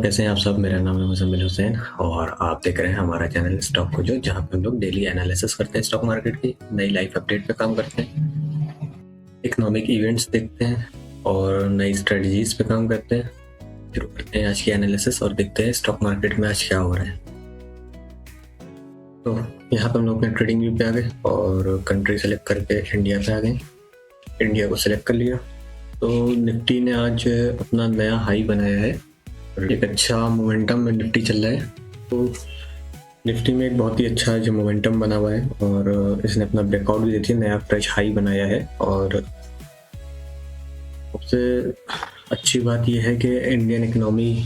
कैसे हैं आप सब। मेरा नाम है मुज़म्मिल हुसैन और आप देख रहे हैं हमारा चैनल स्टॉक को, जो जहाँ पे हम लोग डेली एनालिसिस करते हैं स्टॉक मार्केट की, नई लाइफ अपडेट पे काम करते हैं, इकोनॉमिक इवेंट्स देखते हैं और नई स्ट्रेटजीज पे काम करते हैं। शुरू करते हैं आज की एनालिसिस और देखते हैं स्टॉक मार्केट में आज क्या हो रहा है। तो यहाँ पे हम लोग अपने ट्रेडिंग व्यू पे आ गए और कंट्री सेलेक्ट करके इंडिया पे आ गए। इंडिया को सिलेक्ट कर लिया तो निफ्टी ने आज अपना नया हाई बनाया है और एक अच्छा मोमेंटम में निफ्टी चल रहा है। तो निफ्टी में एक बहुत ही अच्छा जो मोमेंटम बना हुआ है और इसने अपना ब्रेकआउट भी देती है, नया फ्रेश हाई बनाया है। और सबसे अच्छी बात यह है कि इंडियन इकोनॉमी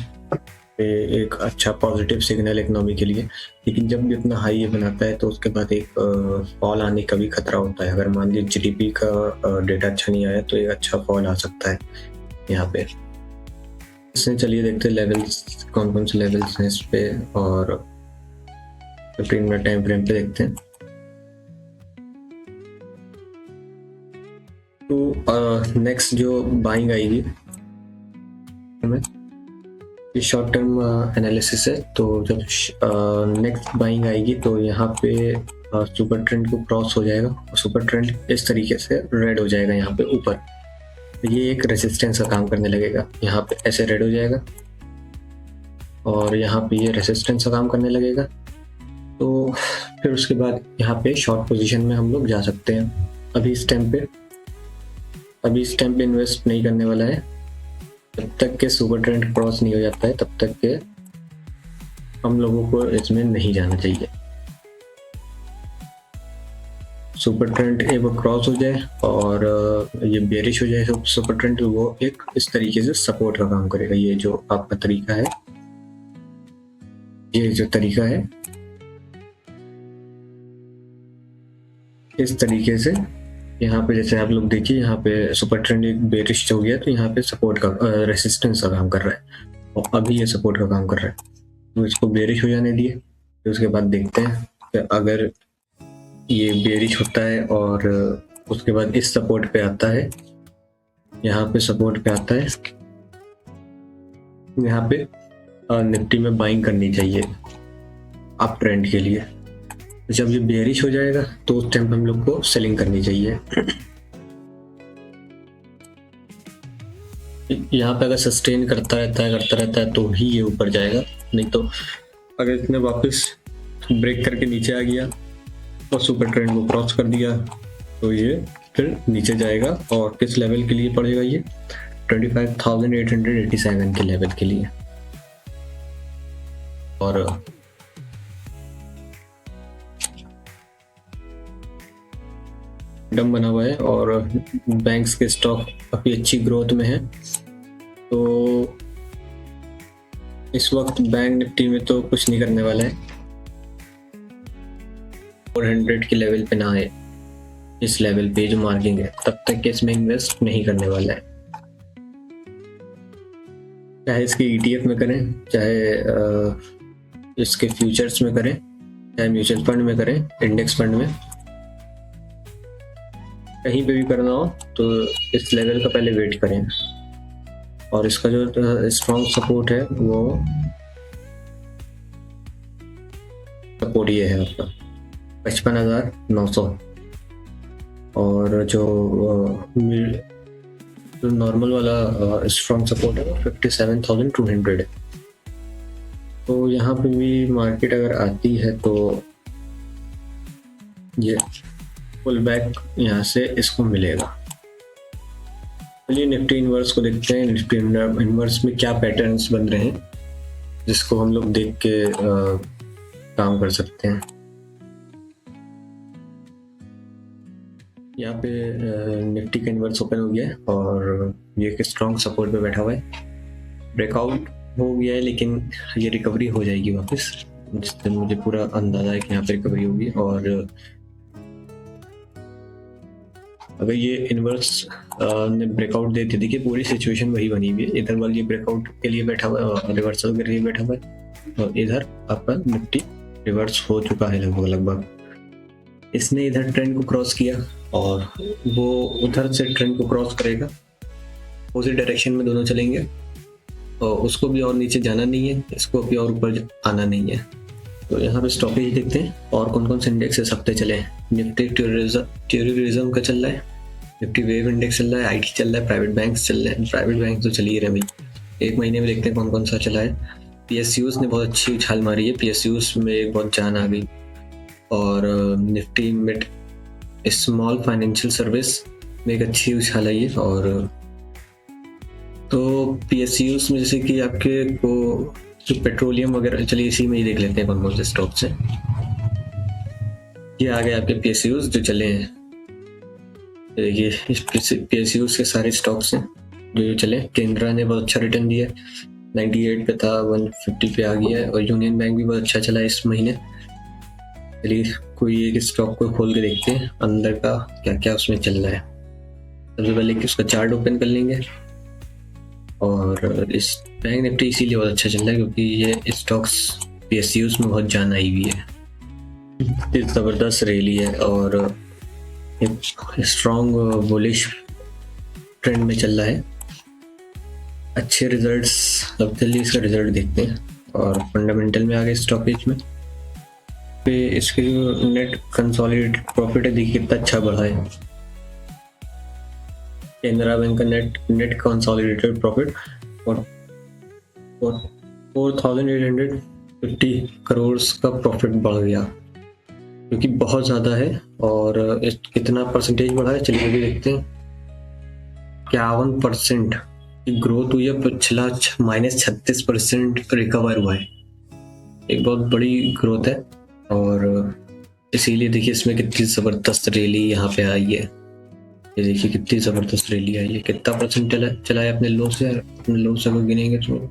पे एक अच्छा पॉजिटिव सिग्नल इकोनॉमी के लिए, लेकिन जब भी अपना हाई बनाता है तो उसके बाद एक फॉल आने का भी खतरा होता है। अगर मान लीजिए जीडीपी का डेटा अच्छा नहीं आया तो एक अच्छा फॉल आ सकता है यहाँ पे। इसमें चलिए देखते हैं लेवल्स, कौन कौन से लेवल्स हैं इस पे, और 15 मिनट टाइम फ्रेम पे देखते हैं। तो नेक्स्ट जो बाइंग आएगी ये शॉर्ट टर्म एनालिसिस है। तो जब नेक्स्ट बाइंग आएगी तो यहाँ पे सुपर ट्रेंड को क्रॉस हो जाएगा और सुपर ट्रेंड इस तरीके से रेड हो जाएगा यहाँ पे ऊपर। ये एक रेजिस्टेंस का काम करने लगेगा, यहाँ पे ऐसे रेड हो जाएगा और यहाँ पे ये रेजिस्टेंस का काम करने लगेगा। तो फिर उसके बाद यहाँ पे शॉर्ट पोजीशन में हम लोग जा सकते हैं। अभी इस टाइम पे इन्वेस्ट नहीं करने वाला है जब तक के सुपर ट्रेंड क्रॉस नहीं हो जाता है, तब तक के हम लोगों को इसमें नहीं जाना चाहिए। सुपर ट्रेंड एक बार क्रॉस हो जाए और ये बेरिश हो जाए सुपर ट्रेंड, वो एक इस तरीके से सपोर्ट का काम करेगा। ये जो आपका तरीका है, ये जो तरीका है, इस तरीके से यहाँ पे जैसे आप लोग देखिए, यहाँ पे सुपर ट्रेंड एक बेरिश हो गया तो यहाँ पे सपोर्ट का रेसिस्टेंस का काम कर रहा है और अभी ये सपोर्ट का काम कर रहा है। तो इसको बेरिश हो जाने दिए, फिर उसके बाद देखते हैं कि अगर ये बेरिश होता है और उसके बाद इस सपोर्ट पे आता है, यहाँ पे सपोर्ट पे आता है, यहाँ पे निफ्टी में बाइंग करनी चाहिए अप ट्रेंड के लिए। जब ये बेरिश हो जाएगा तो उस टाइम हम लोग को सेलिंग करनी चाहिए। यहाँ पे अगर सस्टेन करता रहता है तो ही ये ऊपर जाएगा, नहीं तो अगर इसने वापस ब्रेक करके नीचे आ गया और सुपर ट्रेंड को क्रॉस कर दिया तो ये फिर नीचे जाएगा। और किस लेवल के लिए पड़ेगा ये? 25,887 के लेवल के लिए। और डम बना हुआ है और बैंक्स के स्टॉक काफी अच्छी ग्रोथ में है। तो इस वक्त बैंक निफ्टी में तो कुछ नहीं करने वाला है, 400 के लेवल पे ना आए, इस लेवल पे जो मार्किंग है तब तक के इसमें इन्वेस्ट नहीं करने वाला है। चाहे इसके ETF में करें, चाहे इसके फ्यूचर्स में करें, चाहे म्यूचुअल फंड में करें, इंडेक्स फंड में, कहीं पे भी करना हो तो इस लेवल का पहले वेट करें। और इसका जो स्ट्रॉन्ग सपोर्ट है वो सपोर्ट ये है आपका 55,900 और जो नॉर्मल वाला स्ट्रॉन्ग सपोर्ट है 57,200 है। तो यहाँ पे भी मार्केट अगर आती है तो ये पुल बैक यहाँ से इसको मिलेगा। चलिए निफ्टी इनवर्स को देखते हैं। निफ्टी इनवर्स में क्या पैटर्न्स बन रहे हैं जिसको हम लोग देख के काम कर सकते हैं। यहाँ पे निफ्टी का इनवर्स ओपन हो गया है और ये एक स्ट्रॉन्ग सपोर्ट पे बैठा हुआ है। ब्रेकआउट हो गया है लेकिन ये रिकवरी हो जाएगी वापस, जिससे मुझे पूरा अंदाजा है कि यहाँ पे रिकवरी होगी। और अगर ये इनवर्स ने ब्रेकआउट देती, देखिए पूरी सिचुएशन वही बनी हुई है। इधर वाली ब्रेकआउट के लिए बैठा हुआ है और रिवर्सल के लिए बैठा हुआ है और इधर आपका निफ्टी रिवर्स हो चुका है लगभग। इसने इधर ट्रेंड को क्रॉस किया और वो उधर से ट्रेंड को क्रॉस करेगा, अपोजिट डायरेक्शन में दोनों चलेंगे और उसको भी और नीचे जाना नहीं है, इसको भी और ऊपर आना नहीं है। तो यहाँ पे स्टॉपेज देखते हैं और कौन कौन से इंडेक्स इस हफ्ते चले हैं। निफ्टी टेररिज्म का चल रहा है, निफ्टी वेव इंडेक्स चल रहा है, आईटी चल रहा है, प्राइवेट बैंक्स चल रहे हैं। प्राइवेट बैंक तो चल ही रहे भाई। एक महीने में देखते हैं कौन कौन सा चला है। पीएसयूज ने बहुत अच्छी उछाल मारी है, पीएसयूज में एक बहुत जान आ गई। और Nifty mid small financial service में एक अच्छी उछाल आई है। और तो पीएसयूज में जैसे कि आपके को जो पेट्रोलियम वगैरह, चलिए इसी में ही देख लेते हैं कौन कौन से स्टॉक्स हैं। ये आ गए आपके पीएसयूज जो चले हैं। देखिए पीएसयूज के सारे स्टॉक्स हैं जो चले। केंद्रा ने बहुत अच्छा रिटर्न दिया, 98 पे था, 150 पे आ गया है। और यूनियन बैंक भी बहुत अच्छा चला है इस महीने। चलिए कोई एक स्टॉक को खोल के देखते हैं अंदर का क्या क्या उसमें चल रहा है। सबसे पहले कि उसका चार्ट ओपन कर लेंगे। और इस बैंक निफ्टी इसीलिए बहुत अच्छा चल रहा है क्योंकि ये स्टॉक्स पीएसयूज में बहुत जान आई हुई है। जबरदस्त रैली है और स्ट्रॉन्ग बुलिश ट्रेंड में चल रहा है। अच्छे रिजल्ट्स, अब जल्दी इसका रिजल्ट देखते हैं। और फंडामेंटल में आ गए स्टॉपेज में पे इसके जो नेट कंसोलिडेटेड प्रॉफिट है देखिए कितना अच्छा बढ़ा है। केनरा बैंक का नेट कंसोलिडेटेड प्रॉफिट 4,850 करोड़ का प्रॉफिट बढ़ गया, क्योंकि बहुत ज़्यादा है। और कितना परसेंटेज बढ़ा है चलिए भी देखते हैं। 51% की ग्रोथ हुई है, पिछला -36% रिकवर हुआ है। एक बहुत बड़ी ग्रोथ है। और इसीलिए देखिए इसमें कितनी ज़बरदस्त रैली यहाँ पे आई है। ये देखिए कितनी ज़बरदस्त रैली आई है। कितना परसेंट चला है अपने लो से अगर गिनेंगे तो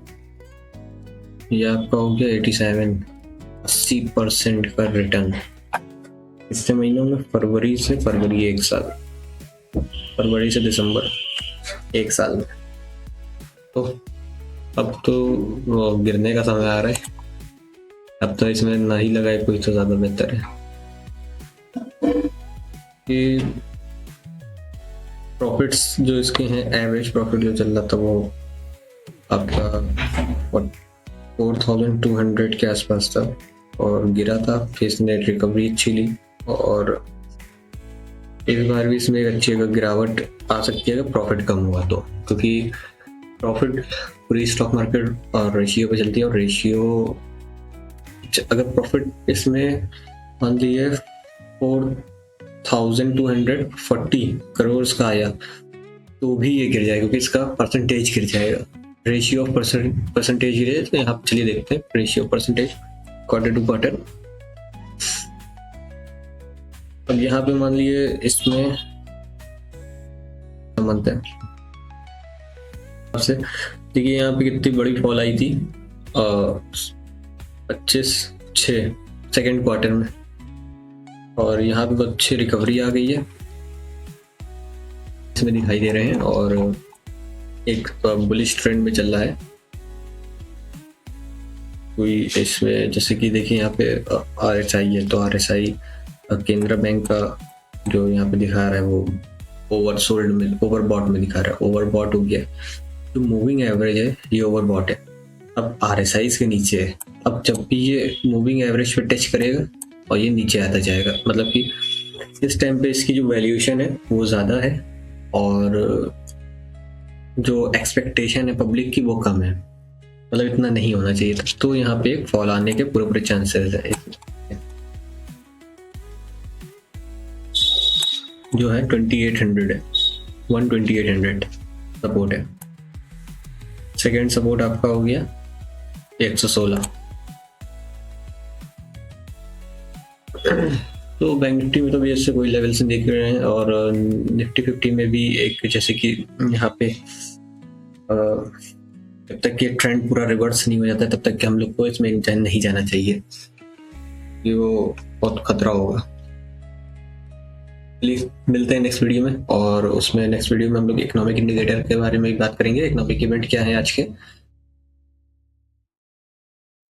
ये आपका हो गया 80% का रिटर्न कितने महीनों में। फरवरी एक साल, फरवरी से दिसंबर एक साल में। तो अब तो गिरने का समय आ रहा है। अब तो इसमें ना ही लगाए कोई तो ज़्यादा बेहतर है। कि प्रॉफिट्स जो इसके हैं, एवरेज प्रॉफिट जो चल रहा था वो आपका 4,200 के आसपास था और गिरा था। फिर इसने रिकवरी अच्छी ली और इस बार भी इसमें एक अच्छी गिरावट आ सकती है अगर प्रॉफिट कम हुआ तो, क्योंकि प्रॉफिट पूरी स्टॉक मार्केट और रेशियो पे चलती है। और रेशियो अगर प्रॉफिट इसमें मान लीजिए 4,240 करोड़ का आया तो भी ये गिर जाएगा, क्योंकि इसका परसेंटेज गिर जाएगा। रेशियो ऑफ परसेंटेज गिरे तो यहाँ पे चलिए देखते हैं ratio percentage quarter to quarter. अब यहाँ पे मान लिए इसमें मानते हैं देखिए यहाँ पे कितनी बड़ी फॉल आई थी 25/6 सेकेंड क्वार्टर में। और यहाँ पे बहुत अच्छी रिकवरी आ गई है इसमें दिखाई दे रहे हैं और एक बुलिश ट्रेंड में चल रहा है। कोई इसमें जैसे कि देखिए यहाँ पे RSI है तो RSI केनरा बैंक का जो यहाँ पे दिखा रहा है वो ओवरबॉट में दिखा रहा है, ओवरबॉट हो गया। जो मूविंग एवरेज है ये ओवरबॉट है, अब RSI के नीचे है। अब जब भी ये मूविंग एवरेज पे टच करेगा और ये नीचे आता जाएगा, मतलब कि इस टाइम पे इसकी जो वैल्यूएशन है वो ज़्यादा है और जो एक्सपेक्टेशन है पब्लिक की वो कम है, मतलब इतना नहीं होना चाहिए था। तो यहाँ पे एक फॉल आने के पूरे चांसेस है। जो है 2800 है, 12800 सपोर्ट है। सेकेंड सपोर्ट आपका हो गया 116। तो बैंक निफ्टी में तो भी ऐसे कोई लेवल से देख रहे हैं। और निफ्टी 50 में भी एक जैसे कि यहाँ पे जब तक ये ट्रेंड पूरा रिवर्स नहीं हो जाता तब तक कि हम लोग को इसमें नहीं जाना चाहिए, ये वो बहुत खतरा होगा। प्लीज मिलते हैं नेक्स्ट वीडियो में और उसमें नेक्स्ट वीडियो में हम लोग इकोनॉमिक इंडिकेटर के बारे में बात करेंगे। इकोनॉमिक इवेंट क्या है आज के,